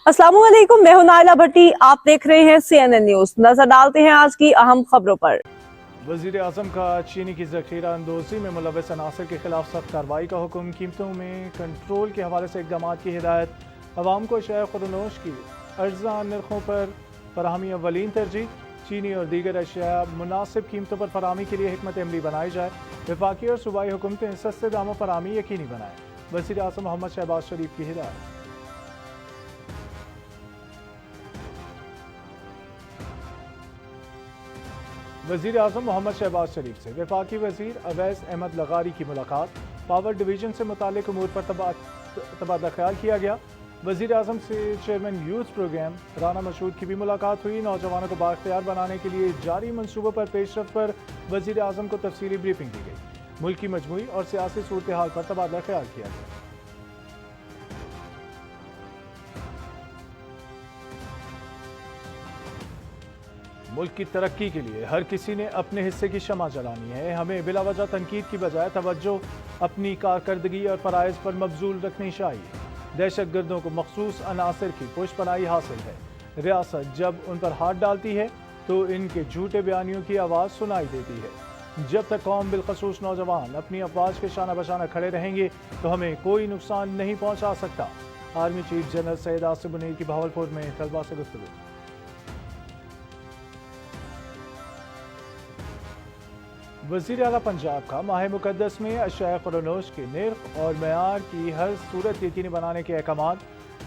अस्सलामुअलैकुम, मैं हूं नाइला भट्टी। आप देख रहे हैं CNN न्यूज। नजर डालते हैं आज की अहम खबरों पर। वजीर आजम का चीनी की जखीरा अंदोजी में मुलव्वस अनासर के खिलाफ सख्त कार्रवाई का हुक्म। कीमतों में कंट्रोल के हवाले से इकदाम की हिदायत। अवाम को अशिया खुर्दनोश की अर्जा नरखों पर फराहमी अव्वलीन तरजीह। चीनी और दीगर अशिया मुनासिब कीमतों पर फराहमी के लिए हिकमत अमली बनाई जाए। वफाकी और सूबाई हुकूमतें सस्ते दामों फराहमी यकीनी बनाएं। वजीर आजम मोहम्मद शहबाज शरीफ की हिदायत। वजीर आजम मोहम्मद शहबाज शरीफ से वफाकी वजीर अवैस अहमद लगारी की मुलाकात। पावर डिवीजन से मुतालिक उमूर पर तबादला ख्याल किया गया। वजीर आजम से chairman youth programme Rana Mashhood की भी मुलाकात हुई। नौजवानों को बाख्तियार बनाने के लिए जारी मनसूबों पर पेशरफ पर वजीर आजम को तफसीली ब्रीफिंग दी गई। मुल्क की मजमूई और सियासी सूरत हाल पर तबादला ख्याल किया गया। मुल्क की तरक्की के लिए हर किसी ने अपने हिस्से की शमा जलानी है। हमें बिला वजह तनकीद की बजाय तवज्जो अपनी कारकर्दगी और फराइज पर मबजूल रखनी चाहिए। दहशत गर्दों को मखसूस अनासर की पुष्पनाई हासिल है। रियासत जब उन पर हाथ डालती है तो इनके झूठे बयानियों की आवाज़ सुनाई देती है। जब तक कौम बिलखसूस नौजवान अपनी अफवाज के शाना बशाना खड़े रहेंगे तो हमें कोई नुकसान नहीं पहुँचा सकता। Army chief general Syed Asim Munir की बहावलपुर में तलबा से गुफ्तगू। वज़ीर आला पंजाब का माह मुक़द्दस में अशिया खुर्दनोश के निर्ख और मयार की हर सूरत यकीनी बनाने के अहकाम।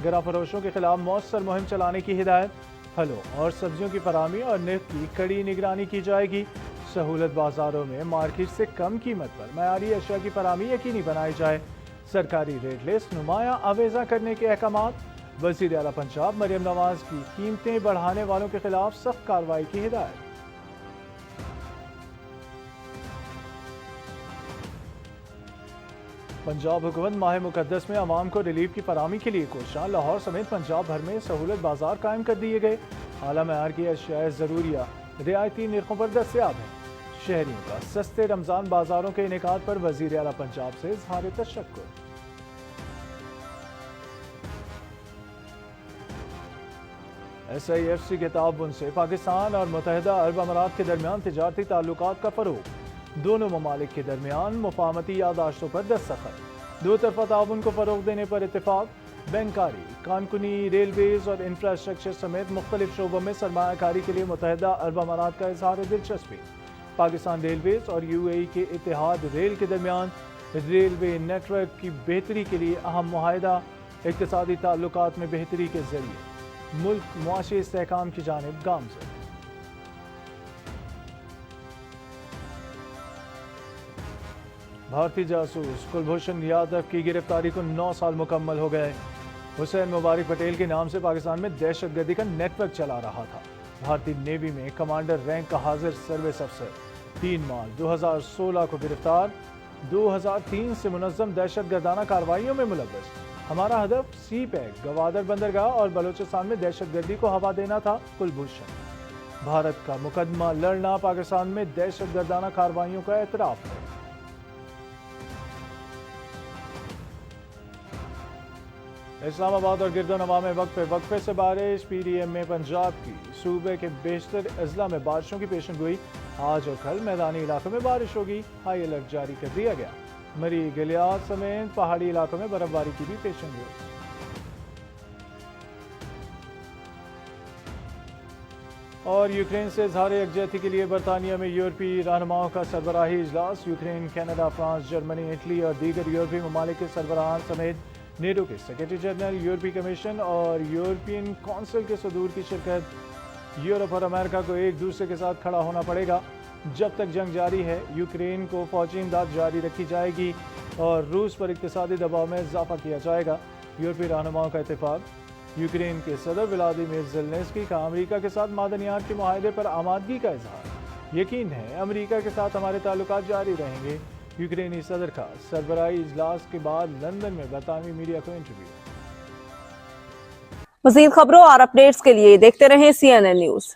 गरा फरोशों के खिलाफ मौसर मुहिम चलाने की हिदायत। फलों और सब्जियों की फराहमी और निर्ख की कड़ी निगरानी की जाएगी। सहूलत बाजारों में मार्केट से कम कीमत पर मयारी अशिया की फराहमी यकीनी बनाई जाए। सरकारी रेट लिस्ट नुमाया आवेजा करने के अहकाम। वज़ीर आला पंजाब मरियम नवाज की कीमतें बढ़ाने वालों के खिलाफ सख्त कार्रवाई की हिदायत। पंजाब हुकूमत माह मुक़द्दस में अवाम को रिलीफ की फराहमी के लिए कोशिशां। लाहौर समेत पंजाब भर में सहूलत बाजार कायम कर दिए गए। आला मयार की अशिया ज़रूरिया रियायती निर्खों पर दस्तयाब है। शहरियों का सस्ते रमज़ान बाजारों के इनेकाद पर वज़ीर आला पंजाब से इज़हार तशक्कुर। SIFC के ताउन से पाकिस्तान और मुत्तहिदा अरब अमारात के दरमियान तिजारती ताल्लुकात का फ़रोग़। दोनों ममालिक के दरमियान मुफाहमती यादाश्तों पर दस्तखत। दो तरफा ताउन को फ़रोग़ देने पर इत्तेफाक। बैंकारी, कानकुनी, रेलवेज़ और इंफ्रास्ट्रक्चर समेत मुख्तलिफ शोबों में सरमायाकारी के लिए मुत्तहिदा अरब अमारात का इज़हार दिलचस्पी। पाकिस्तान रेलवेज़ और UAE के इत्तेहाद रेल के दरमियान रेलवे नेटवर्क की बेहतरी के लिए अहम मुआहिदा। इक़्तिसादी ताल्लुकात में बेहतरी के ज़रिए मुल्क मुआशी इस्तेहकाम की जानिब गामज़द। भारतीय जासूस कुलभूषण यादव की गिरफ्तारी को 9 साल मुकम्मल हो गए। हुसैन मुबारक पटेल के नाम से पाकिस्तान में दहशतगर्दी का नेटवर्क चला रहा था। भारतीय नेवी में कमांडर रैंक का हाजिर सर्विस अफसर 3 मार्च 2016 को गिरफ्तार। 2003 से मुनज़्ज़म दहशतगर्दाना कार्रवाइयों में मुलव्वस। हमारा हदफ CPEC, गवादर बंदरगाह और बलोचिस्तान में दहशतगर्दी को हवा देना था। कुलभूषण भारत का मुकदमा लड़ना पाकिस्तान में दहशतगर्दाना कार्रवाइयों का एतराफ़ है। इस्लामाबाद और गिरदोनवा में वक्फे से बारिश। PDM में पंजाब की सूबे के बेशतर अजला में बारिशों की पेशनगोई। आज और कल मैदानी इलाकों में बारिश होगी। हाई अलर्ट जारी कर दिया गया। मरी गलियात समेत पहाड़ी इलाकों में बर्फबारी की भी पेशनगोई। और यूक्रेन से इज़हार यकजहती के लिए बरतानिया में यूरोपीय रहनुमाओं का सरबराही इजलास। Ukraine, Canada, France, Germany, Italy और दीगर यूरोपीय ममालिक के सरबराहान समेत नेटो के सेक्रेटरी जनरल, यूरोपीय कमीशन और यूरोपियन कौंसिल के सदूर की शिरकत। यूरोप और अमेरिका को एक दूसरे के साथ खड़ा होना पड़ेगा। जब तक जंग जारी है यूक्रेन को फौजी इमदाद जारी रखी जाएगी और रूस पर इक़्तिसादी दबाव में इजाफा किया जाएगा। यूरोपीय रहनुमाओं का इत्तेफाक। यूक्रेन के सदर व्लादिमीर ज़ेलेंस्की का अमेरिका के साथ मादनियात के मुआहदे पर आमादगी का इजहार। यकीन है अमेरिका के साथ हमारे ताल्लुकात जारी रहेंगे। यूक्रेनी सदर का सरबराही इजलास के बाद लंदन में बरतानवी मीडिया को इंटरव्यू। मज़ीद खबरों और अपडेट्स के लिए देखते रहें CNN न्यूज।